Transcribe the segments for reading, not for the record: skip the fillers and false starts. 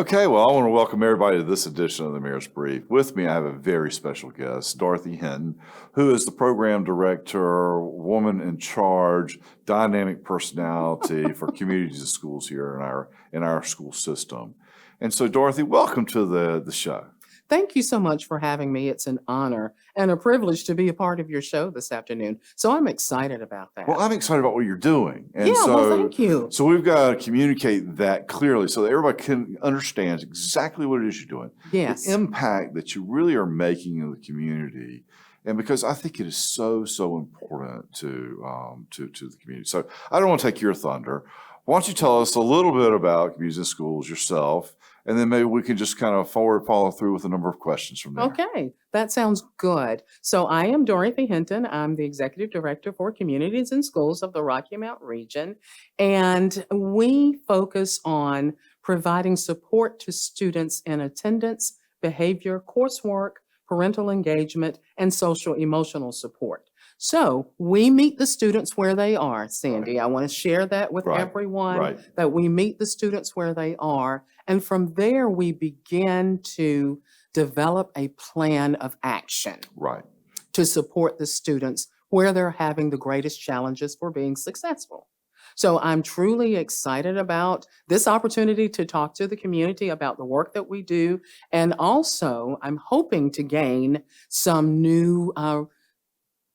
Okay, well, I want to welcome everybody to this edition of the Mayor's Brief. With me, I have a very special guest, Dorothy Hinton, who is the program director, woman in charge, dynamic personality for communities and schools here in our school system. And so, Dorothy, welcome to the show. Thank you so much for having me. It's an honor and a privilege to be a part of your show this afternoon. So I'm excited about that. Well, I'm excited about what you're doing. And Yeah, well, thank you. So we've got to communicate that clearly so that everybody can understand exactly what it is you're doing. Yes. The impact that you really are making in the community. And because I think it is so important to the community. So I don't want to take your thunder. Why don't you tell us a little bit about communities and schools yourself, and then maybe we can just kind of follow through with a number of questions from there. Okay, that sounds good. So I am Dorothy Hinton. I'm the Executive Director for Communities and Schools of the Rocky Mount region. And we focus on providing support to students in attendance, behavior, coursework, parental engagement, and social emotional support. So we meet the students where they are, Sandy. I want to share that with everyone, that we meet the students where they are. And from there, we begin to develop a plan of action to support the students where they're having the greatest challenges for being successful. So I'm truly excited about this opportunity to talk to the community about the work that we do. And also, I'm hoping to gain some new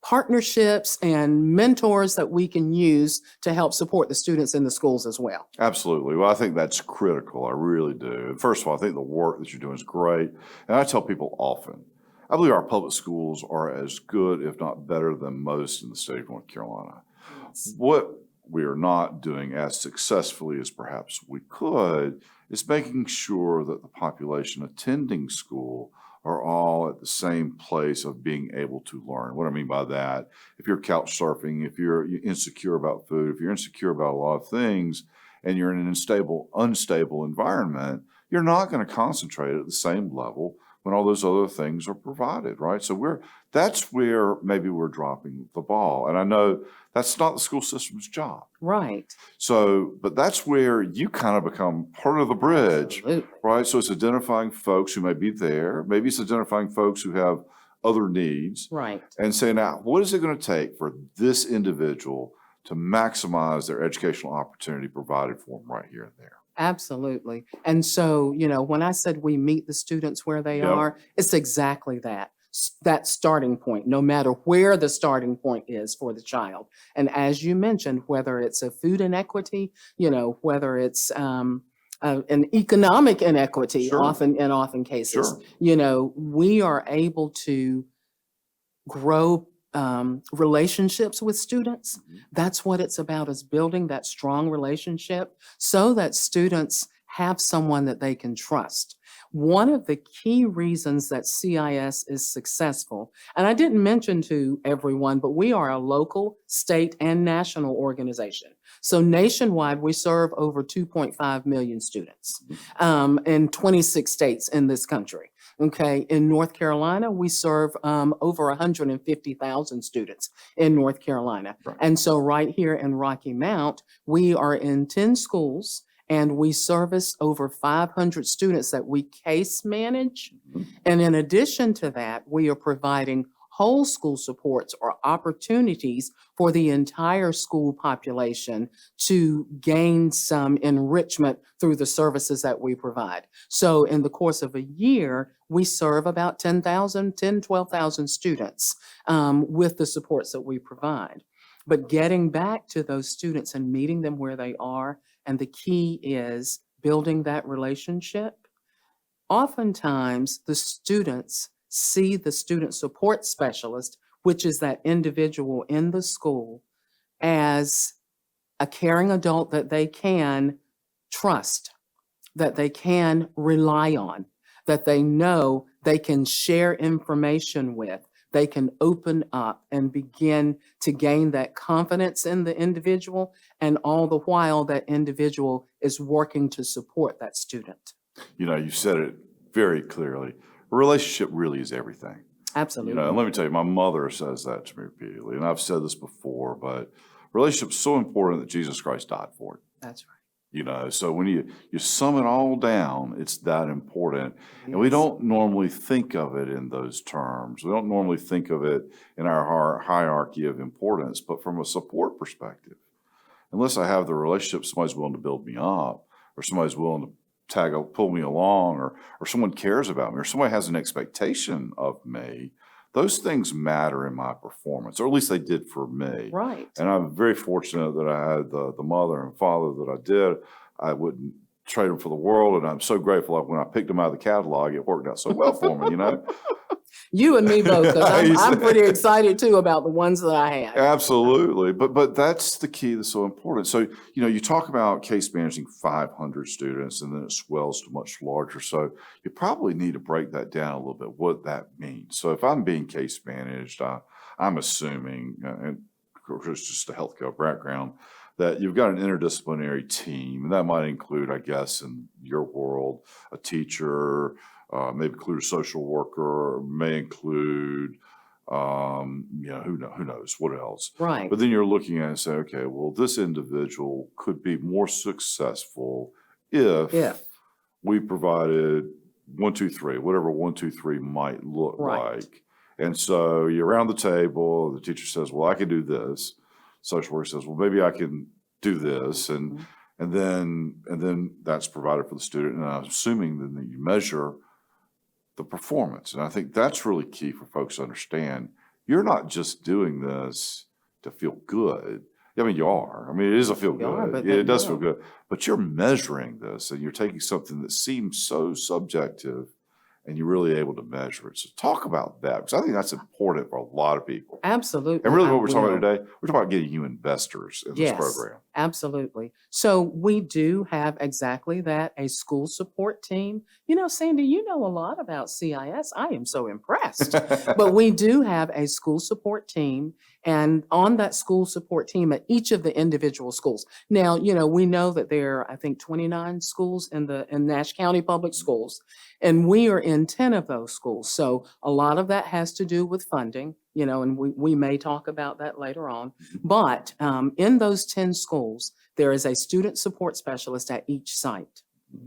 partnerships and mentors that we can use to help support the students in the schools as well. Absolutely. Well, I think that's critical. I really do. First of all, I think the work that you're doing is great. And I tell people often, I believe our public schools are as good, if not better than most in the state of North Carolina. Yes. What we are not doing as successfully as perhaps we could is making sure that the population attending school are all at the same place of being able to learn. What I mean by that, if you're couch surfing, if you're insecure about food, if you're insecure about a lot of things, and you're in an unstable environment, you're not going to concentrate at the same level when all those other things are provided, right? So that's where maybe we're dropping the ball. And I know that's not the school system's job. Right. So, but that's where you kind of become part of the bridge, right? So it's identifying folks who may be there. Maybe it's identifying folks who have other needs. Right. And saying, now, what is it going to take for this individual to maximize their educational opportunity provided for them right here and there? Absolutely. And so, when I said we meet the students where they are, it's exactly that starting point, no matter where the starting point is for the child. And as you mentioned, whether it's a food inequity, whether it's an economic inequity, often cases, we are able to grow relationships with students. That's what it's about, is building that strong relationship so that students have someone that they can trust. One of the key reasons that CIS is successful, and I didn't mention to everyone, but we are a local, state, and national organization. So nationwide, we serve over 2.5 million students in 26 states in this country. Okay, in North Carolina, we serve over 150,000 students in North Carolina. And so right here in Rocky Mount, we are in 10 schools, and we service over 500 students that we case manage. And in addition to that, we are providing whole school supports or opportunities for the entire school population to gain some enrichment through the services that we provide. So in the course of a year, we serve about 12,000 students with the supports that we provide. But getting back to those students and meeting them where they are, and the key is building that relationship. Oftentimes, the students see the student support specialist, which is that individual in the school, as a caring adult that they can trust, that they can rely on, that they know they can share information with, they can open up and begin to gain that confidence in the individual, and all the while that individual is working to support that student. You said it very clearly. A relationship really is everything. Absolutely. And let me tell you, my mother says that to me repeatedly, and I've said this before, but relationship is so important that Jesus Christ died for it. That's right. So when you sum it all down, it's that important. And we Yes. don't normally think of it in those terms. We don't normally think of it in our hierarchy of importance, but from a support perspective, unless I have the relationship, somebody's willing to build me up, or somebody's willing to pull me along, or someone cares about me, or somebody has an expectation of me, those things matter in my performance, or at least they did for me. Right. And I'm very fortunate that I had the mother and father that I did. I wouldn't trade them for the world, and I'm so grateful that when I picked them out of the catalog, it worked out so well for me. You and me both, because I'm He's- pretty excited too about the ones that I had. Absolutely. But that's the key that's so important. So, you talk about case managing 500 students and then it swells to much larger. So you probably need to break that down a little bit, what that means. So if I'm being case managed, I'm assuming, and of course it's just a healthcare background, that you've got an interdisciplinary team. And that might include, I guess, in your world, a teacher, may include a social worker, may include, who knows what else. Right. But then you're looking at it and say, okay, well, this individual could be more successful if we provided 1, 2, 3, whatever 1, 2, 3 might look Right. like. And so you're around the table, the teacher says, well, I can do this. Social worker says, well, maybe I can do this. And then that's provided for the student. And I'm assuming then that you measure the performance. And I think that's really key for folks to understand. You're not just doing this to feel good. I mean, you are. I mean, it is a feel You are, good. but Yeah, it then does you feel are. good. But you're measuring this and you're taking something that seems so subjective and you're really able to measure it. So talk about that, because I think that's important for a lot of people. Absolutely. And really I what we're talking will. about today, we're talking about getting you investors in this Yes, program. absolutely. So we do have exactly that, a school support team. Sandy, you know a lot about CIS. I am so impressed. But we do have a school support team, and on that school support team at each of the individual schools. Now, we know that there are, I think, 29 schools in Nash County Public Schools, and we are in 10 of those schools. So a lot of that has to do with funding, and we may talk about that later on. But in those 10 schools, there is a student support specialist at each site,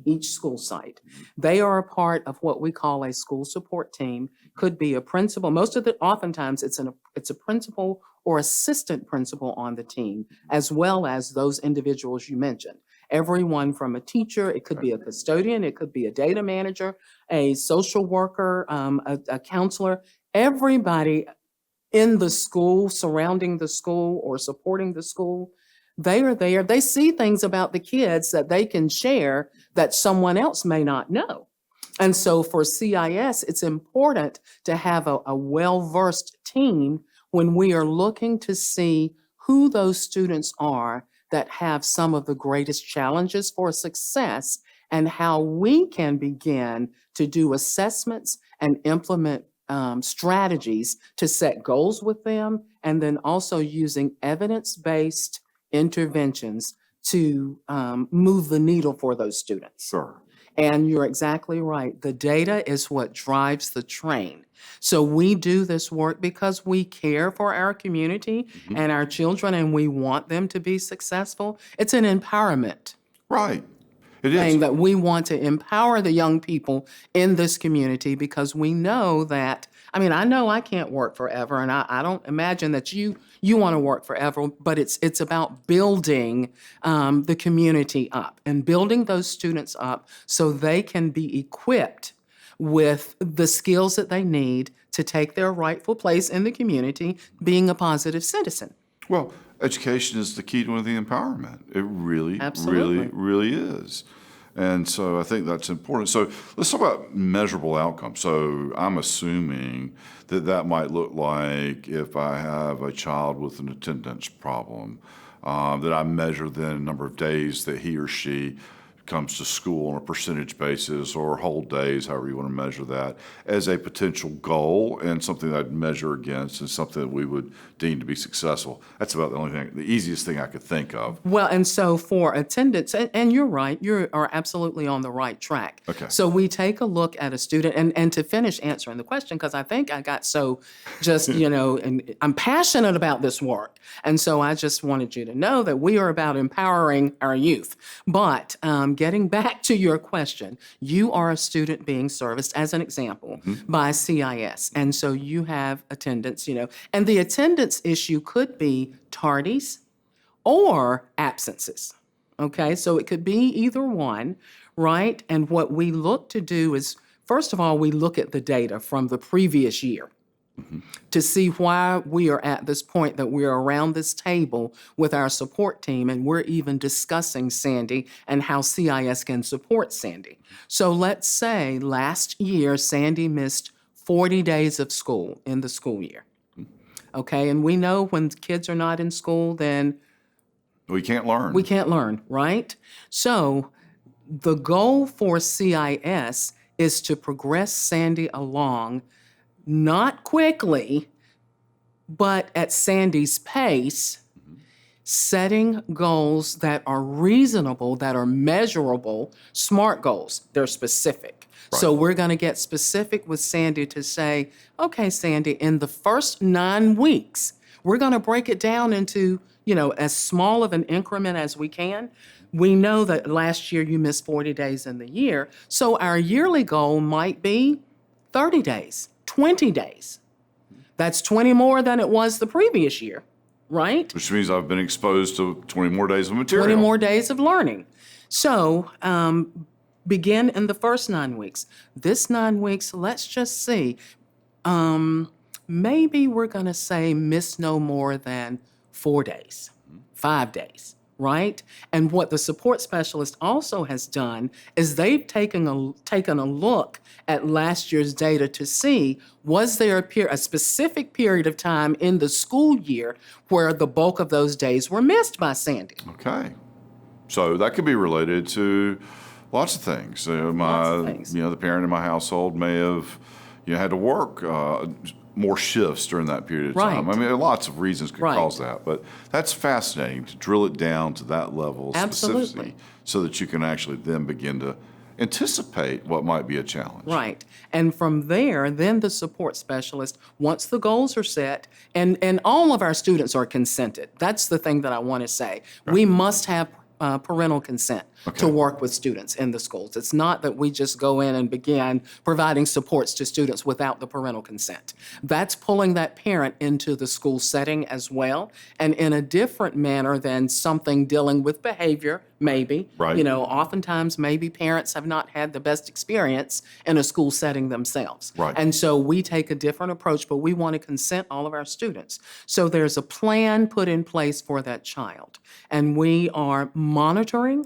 each school site. They are a part of what we call a school support team. Could be a principal. Oftentimes it's a principal or assistant principal on the team, as well as those individuals you mentioned. Everyone from a teacher, it could be a custodian, it could be a data manager, a social worker, a counselor, everybody in the school, surrounding the school or supporting the school. They are there. They see things about the kids that they can share that someone else may not know. And so for CIS, it's important to have a well-versed team when we are looking to see who those students are that have some of the greatest challenges for success, and how we can begin to do assessments and implement strategies to set goals with them, and then also using evidence-based interventions to move the needle for those students. Sure. And you're exactly right. The data is what drives the train. So we do this work because we care for our community and our children, and we want them to be successful. It's an empowerment Right. It thing is. that we want to empower the young people in this community, because we know that, I know I can't work forever, and I don't imagine that you want to work forever, but it's about building the community up and building those students up so they can be equipped with the skills that they need to take their rightful place in the community, being a positive citizen. Well, education is the key to the empowerment. It really, Absolutely. really is. And so I think that's important. So let's talk about measurable outcomes. So I'm assuming that might look like if I have a child with an attendance problem, that I measure the number of days that he or she comes to school on a percentage basis or whole days, however you want to measure that, as a potential goal and something that I'd measure against and something that we would deem to be successful. That's about the easiest thing I could think of. Well, and so for attendance, and you're right, you are absolutely on the right track. Okay. So we take a look at a student, and to finish answering the question, because I think I got so just, and I'm passionate about this work. And so I just wanted you to know that we are about empowering our youth. But getting back to your question, you are a student being serviced, as an example, by CIS. And so you have attendance, and the attendance issue could be tardies or absences. Okay, so it could be either one, right? And what we look to do is, first of all, we look at the data from the previous year to see why we are at this point that we're around this table with our support team and we're even discussing Sandy and how CIS can support Sandy. So let's say last year Sandy missed 40 days of school in the school year. Okay, and we know when kids are not in school, then we can't learn. we can't learn, right? So the goal for CIS is to progress Sandy along, not quickly, but at Sandy's pace, setting goals that are reasonable, that are measurable, SMART goals. They're specific. So we're going to get specific with Sandy to say, okay, Sandy, in the first 9 weeks, we're going to break it down into, as small of an increment as we can. We know that last year you missed 40 days in the year. So our yearly goal might be 30 days, 20 days. That's 20 more than it was the previous year, right? Which means I've been exposed to 20 more days of material. 20 more days of learning. So begin in the first 9 weeks. This 9 weeks, let's just see. Maybe we're going to say miss no more than 4 days, 5 days, right? And what the support specialist also has done is they've taken a look at last year's data to see, was there a specific period of time in the school year where the bulk of those days were missed by Sandy? Okay. So that could be related to lots of things. Lots of things. The parent in my household may have, had to work more shifts during that period of time. Right. I mean, lots of reasons could Right. cause that, but that's fascinating to drill it down to that level of Absolutely. specificity so that you can actually then begin to anticipate what might be a challenge. Right. And from there, then the support specialist, once the goals are set, and all of our students are consented. That's the thing that I want to say. We must have parental consent to work with students in the schools. It's not that we just go in and begin providing supports to students without the parental consent. That's pulling that parent into the school setting as well, and in a different manner than something dealing with behavior, maybe. Right. Oftentimes maybe parents have not had the best experience in a school setting themselves. Right. And so we take a different approach, but we want to consent all of our students. So there's a plan put in place for that child, and we are monitoring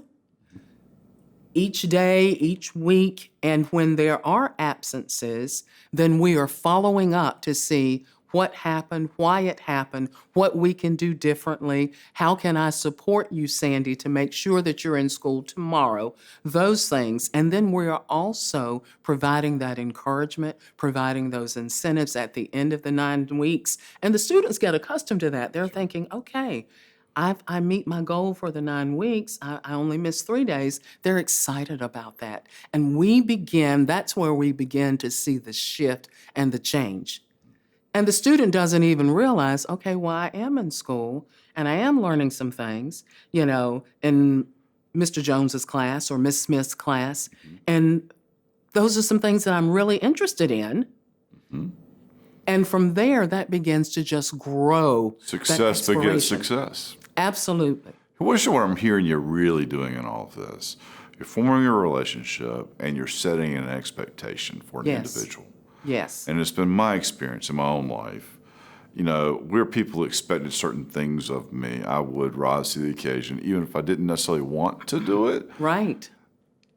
each day, each week, and when there are absences, then we are following up to see what happened, why it happened, what we can do differently, how can I support you, Sandy, to make sure that you're in school tomorrow, those things. And then we are also providing that encouragement, providing those incentives at the end of the 9 weeks. And the students get accustomed to that. They're thinking, okay, I meet my goal for the 9 weeks. I only miss 3 days. They're excited about that. And that's where we begin to see the shift and the change. And the student doesn't even realize, okay, well, I am in school and I am learning some things, in Mr. Jones's class or Miss Smith's class. And those are some things that I'm really interested in. And from there, that begins to just grow. Success that begets inspiration. success. Absolutely. What I'm hearing you're really doing in all of this, you're forming a relationship and you're setting an expectation for an Yes. individual. Yes. And it's been my experience in my own life. Where people expected certain things of me, I would rise to the occasion, even if I didn't necessarily want to do it. Right.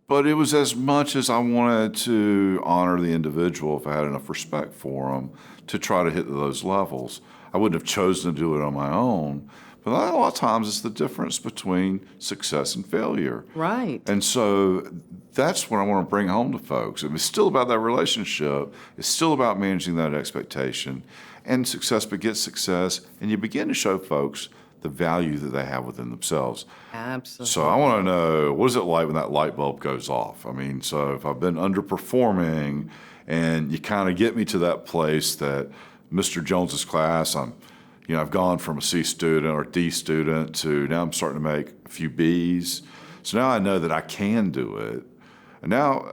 But it was as much as I wanted to honor the individual, if I had enough respect for them, to try to hit those levels. I wouldn't have chosen to do it on my own. But a lot of times it's the difference between success and failure. Right. And so that's what I want to bring home to folks. It's still about that relationship. It's still about managing that expectation. And success begets success. And you begin to show folks the value that they have within themselves. Absolutely. So I want to know, what is it like when that light bulb goes off? I mean, so if I've been underperforming and you kind of get me to that place that Mr. Jones's class, I've gone from a C student or D student to now I'm starting to make a few Bs. So now I know that I can do it. And now,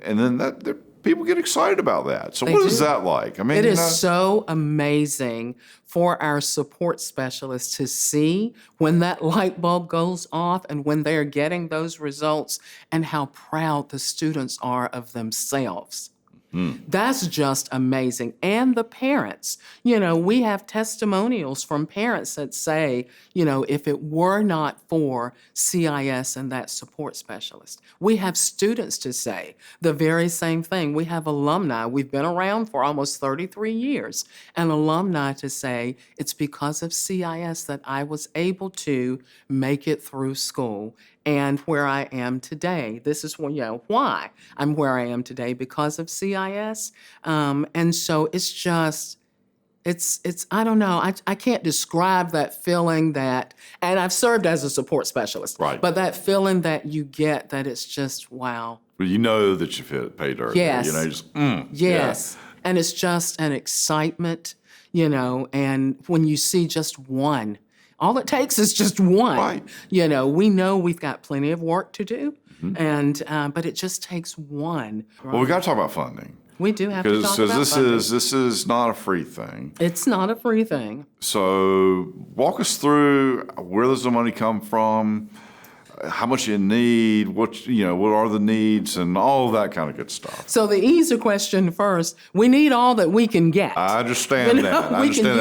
and then people get excited about that. So what is that like? I mean, it is so amazing for our support specialists to see when that light bulb goes off and when they're getting those results and how proud the students are of themselves. That's just amazing. And the parents, we have testimonials from parents that say, if it were not for CIS and that support specialist, we have students to say the very same thing. We have alumni. We've been around for almost 33 years, and alumni to say it's because of CIS that I was able to make it through school and where I am today. This is why I'm where I am today, because of CIS. And so it's just, I don't know, I can't describe that feeling and I've served as a support specialist, right, but that feeling that you get that it's just, wow. Well, you know that you've hit pay dirt. Yes. Yes. Yeah. And it's just an excitement, and when you see just one, all it takes is just one. Right. We know we've got plenty of work to do, and but it just takes one. Right? Well, we got to talk about funding. We do have to talk about funding. This is not a free thing. It's not a free thing. So walk us through, where does the money come from? How much you need, what are the needs, and all of that kind of good stuff. So the easy question first, we need all that we can get. I understand that.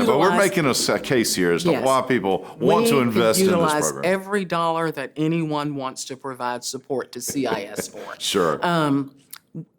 But we're making a case here as to why people want to invest in this program. We utilize every dollar that anyone wants to provide support to CIS for. Sure.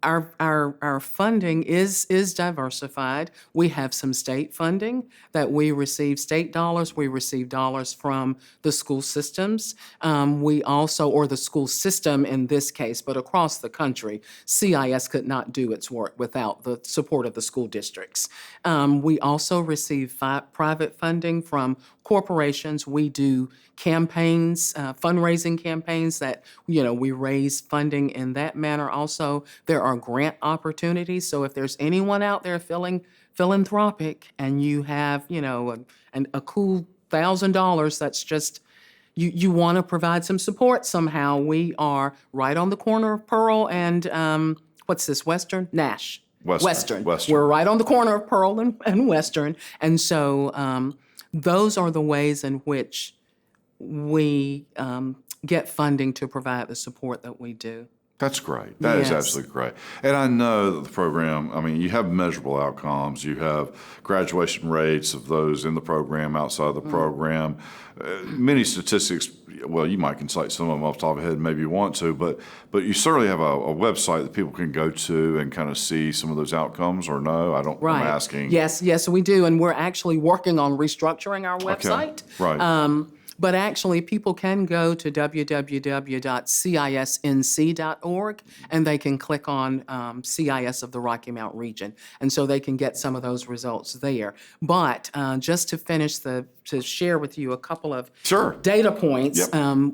Our funding is diversified. We have some state funding that we receive, state dollars. We receive dollars from the school systems. We also, or the school system in this case, but across the country, CIS could not do its work without the support of the school districts. We also receive private funding from corporations. We do campaigns, fundraising campaigns that, we raise funding in that manner. Also, there are grant opportunities. So if there's anyone out there feeling philanthropic and you have, a cool $1,000 that's just, you want to provide some support somehow, we are right on the corner of Pearl and, what's this, Western? Nash. Western. We're right on the corner of Pearl and Western. And so those are the ways in which we get funding to provide the support that we do. That's great. That is absolutely great. And I know that the program, you have measurable outcomes. You have graduation rates of those in the program, outside of the program. Many statistics, well, you might can cite some of them off the top of your head, maybe you want to, but you certainly have a website that people can go to and kind of see some of those outcomes, or no? I'm asking. Yes, we do. And we're actually working on restructuring our website. Okay. Right. But actually, people can go to www.cisnc.org, and they can click on CIS of the Rocky Mount region. And so they can get some of those results there. But just to share with you a couple of data points,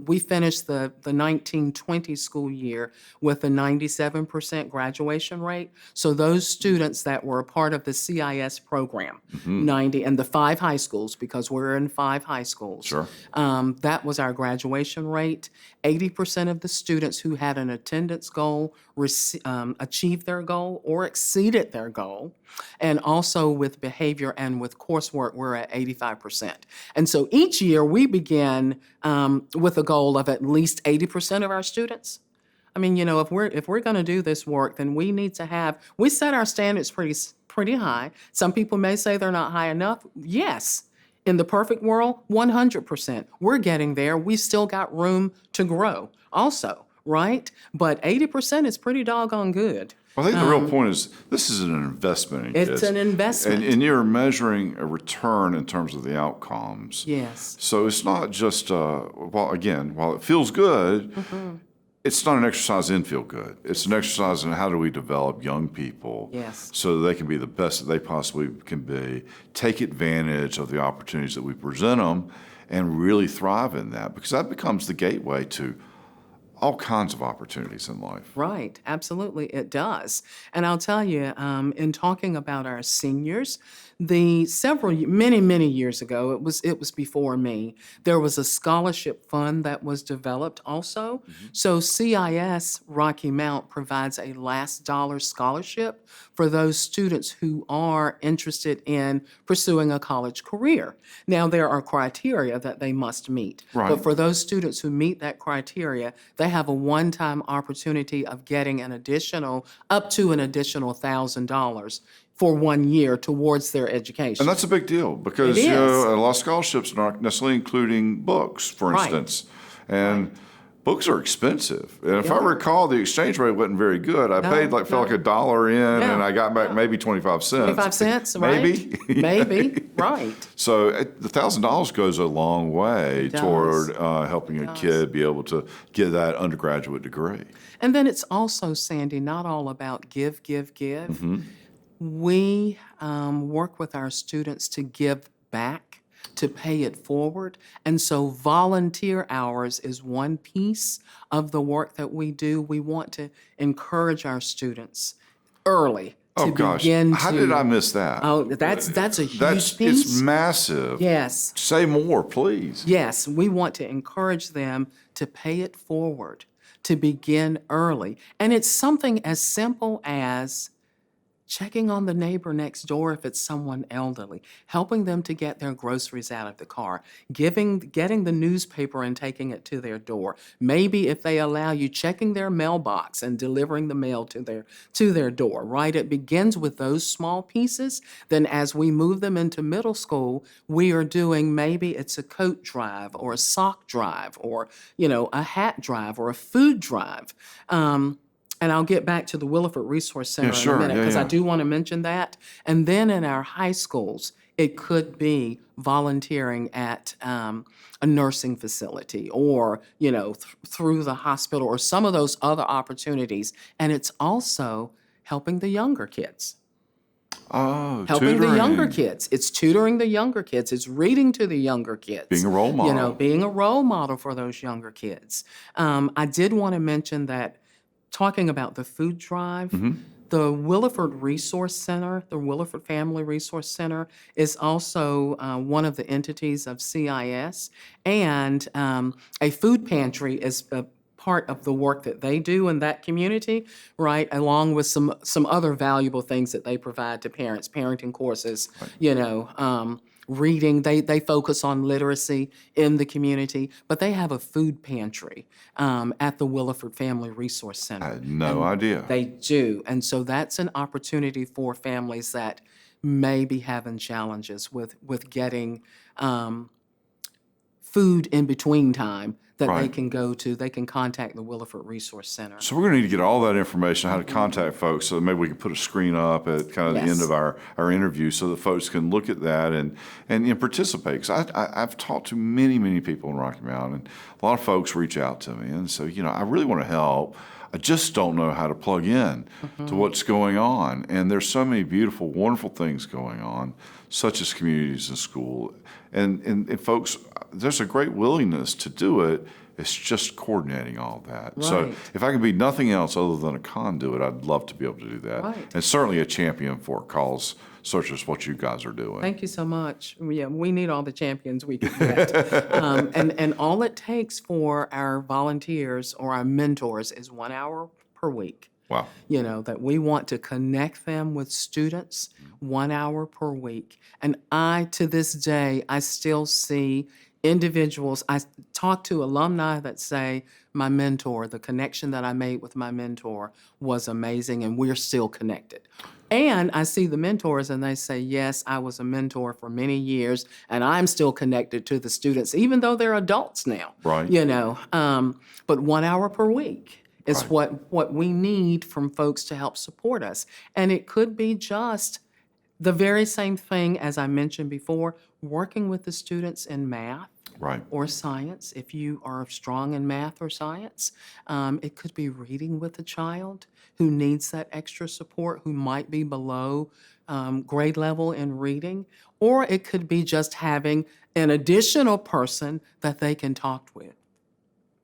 we finished the 1920 school year with a 97% graduation rate. So those students that were a part of the CIS program, 90, and the 5 high schools, because we're in 5 high schools. Sure. That was our graduation rate. 80% of the students who had an attendance goal achieved their goal or exceeded their goal. And also with behavior and with coursework, we're at 85%. And so each year we begin with a goal of at least 80% of our students. If we're going to do this work, then we need to we set our standards pretty high. Some people may say they're not high enough. Yes. In the perfect world, 100%. We're getting there. We've still got room to grow also, right? But 80% is pretty doggone good. I think the real point is this is an investment in kids. It's an investment. And you're measuring a return in terms of the outcomes. Yes. So it's not just, while it feels good, it's not an exercise in feel good. It's an exercise in how do we develop young people Yes. so that they can be the best that they possibly can be, take advantage of the opportunities that we present them, and really thrive in that, because that becomes the gateway to all kinds of opportunities in life. Right, absolutely, it does. And I'll tell you, in talking about our seniors, many years ago, it was before me, there was a scholarship fund that was developed also. So CIS Rocky Mount provides a last dollar scholarship for those students who are interested in pursuing a college career. Now, there are criteria that they must meet. Right. But for those students who meet that criteria, they have a one-time opportunity of getting up to an additional $1,000 for 1 year towards their education. And that's a big deal because It is. a lot of scholarships are not necessarily including books, for Right. instance. And books are expensive. And if They I are. recall, the exchange rate wasn't very good. I paid felt like $1 in, Yeah. and I got back maybe 25 cents. 25 cents, right? Maybe. Maybe, right. So the $1,000 goes a long way It does. toward helping a does. kid be able to get that undergraduate degree. And then it's also, Sandy, not all about give. We work with our students to give back, to pay it forward. And so volunteer hours is one piece of the work that we do. We want to encourage our students early to Oh gosh, begin how to. did I miss that? Oh, that's a huge piece. It's massive. Yes. Say more, please. Yes, we want to encourage them to pay it forward, to begin early. And it's something as simple as checking on the neighbor next door if it's someone elderly, helping them to get their groceries out of the car, getting the newspaper and taking it to their door. Maybe if they allow you, checking their mailbox and delivering the mail to their door, right? It begins with those small pieces. Then as we move them into middle school, we are doing, maybe it's a coat drive or a sock drive or, a hat drive or a food drive. And I'll get back to the Williford Resource Center in sure. a minute Yeah, because I yeah. do want to mention that. And then in our high schools, it could be volunteering at a nursing facility or, through the hospital or some of those other opportunities. And it's also helping the younger kids. Oh, Helping the younger tutoring. kids. It's tutoring the younger kids. It's reading to the younger kids. Being a role model. Being a role model for those younger kids. I did want to mention that, talking about the food drive, the Williford Resource Center, the Williford Family Resource Center, is also one of the entities of CIS, and a food pantry is a part of the work that they do in that community, right? Along with some other valuable things that they provide to parents, parenting courses, reading. They focus on literacy in the community, but they have a food pantry at the Williford Family Resource Center. I had no idea. They do. And so that's an opportunity for families that may be having challenges with getting food in between time that they Right. can go to. They can contact the Williford Resource Center. So we're going to need to get all that information, how to contact folks, so maybe we can put a screen up at kind of the end Yes. of our interview so that folks can look at that and participate. Because I've talked to many people in Rocky Mountain, and a lot of folks reach out to me. And so, I really want to help. I just don't know how to plug in to what's going on. And there's so many beautiful, wonderful things going on, such as communities in school. And folks, there's a great willingness to do it. It's just coordinating all that. So Right. if I can be nothing else other than a conduit, I'd love to be able to do that. Right. And certainly a champion for cause such as what you guys are doing. Thank you so much. Yeah, we need all the champions we can get. And all it takes for our volunteers or our mentors is 1 hour per week. Wow. That we want to connect them with students 1 hour per week. And to this day, I still see individuals, I talk to alumni that say, my mentor, the connection that I made with my mentor was amazing, and we're still connected. And I see the mentors and they say, yes, I was a mentor for many years and I'm still connected to the students, even though they're adults now. Right. But 1 hour per week is Right. what we need from folks to help support us. And it could be just the very same thing as I mentioned before, working with the students in math Right. or science, if you are strong in math or science. It could be reading with a child who needs that extra support, who might be below grade level in reading, or it could be just having an additional person that they can talk with.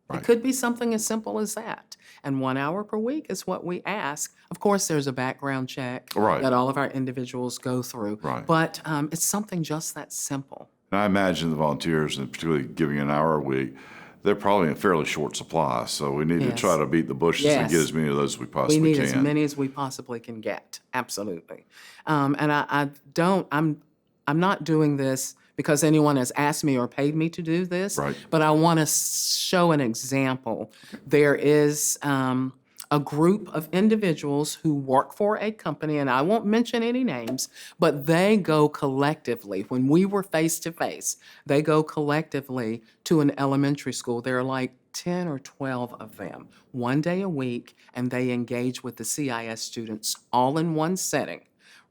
It Right. could be something as simple as that. And 1 hour per week is what we ask. Of course, there's a background check Right. that all of our individuals go through. Right. But it's something just that simple. And I imagine the volunteers, and particularly giving an hour a week, they're probably in fairly short supply. So we need to Yes. try to beat the bushes and get Yes. as many of those as we We possibly need can. as many as we possibly can get. Absolutely. And I'm not doing this because anyone has asked me or paid me to do this. Right. But I want to show an example. There is a group of individuals who work for a company, and I won't mention any names, but they go collectively. When we were face to face, they go collectively to an elementary school. There are like 10 or 12 of them, 1 day a week, and they engage with the CIS students all in one setting.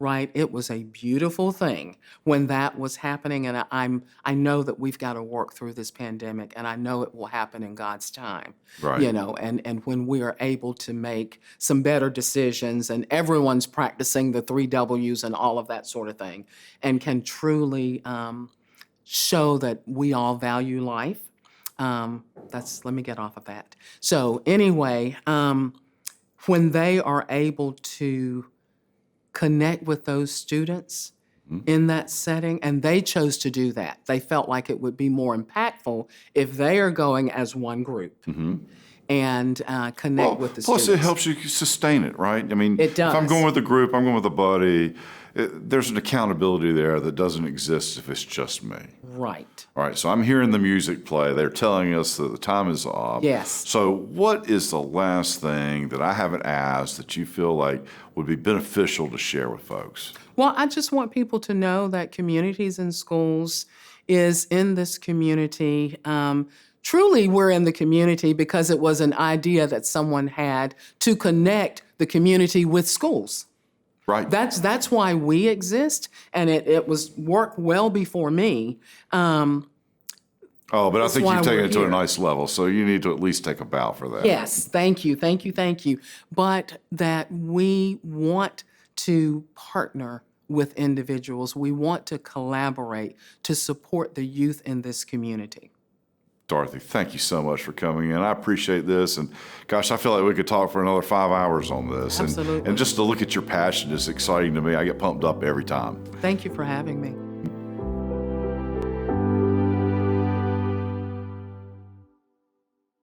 Right? It was a beautiful thing when that was happening, and I know that we've got to work through this pandemic, and I know it will happen in God's time. Right. And when we are able to make some better decisions, and everyone's practicing the 3 W's and all of that sort of thing, and can truly show that we all value life. Let me get off of that. So anyway, when they are able to connect with those students in that setting, and they chose to do that. They felt like it would be more impactful if they are going as one group and connect with the Plus, students. it helps you sustain it, right? I mean, It if I'm does. going with a group, I'm going with a buddy, there's an accountability there that doesn't exist if it's just me. Right. All right, so I'm hearing the music play. They're telling us that the time is up. Yes. So what is the last thing that I haven't asked that you feel like would be beneficial to share with folks? Well, I just want people to know that Communities in Schools is in this community. Truly, we're in the community because it was an idea that someone had to connect the community with schools. Right. That's why we exist, and it was work well before me. But I That's think why you've taken we're it to a here. nice level, so you need to at least take a bow for that. Yes, thank you. But that we want to partner with individuals. We want to collaborate to support the youth in this community. Dorothy, thank you so much for coming in. I appreciate this. And gosh, I feel like we could talk for another 5 hours on this. Absolutely. And just to look at your passion is exciting to me. I get pumped up every time. Thank you for having me.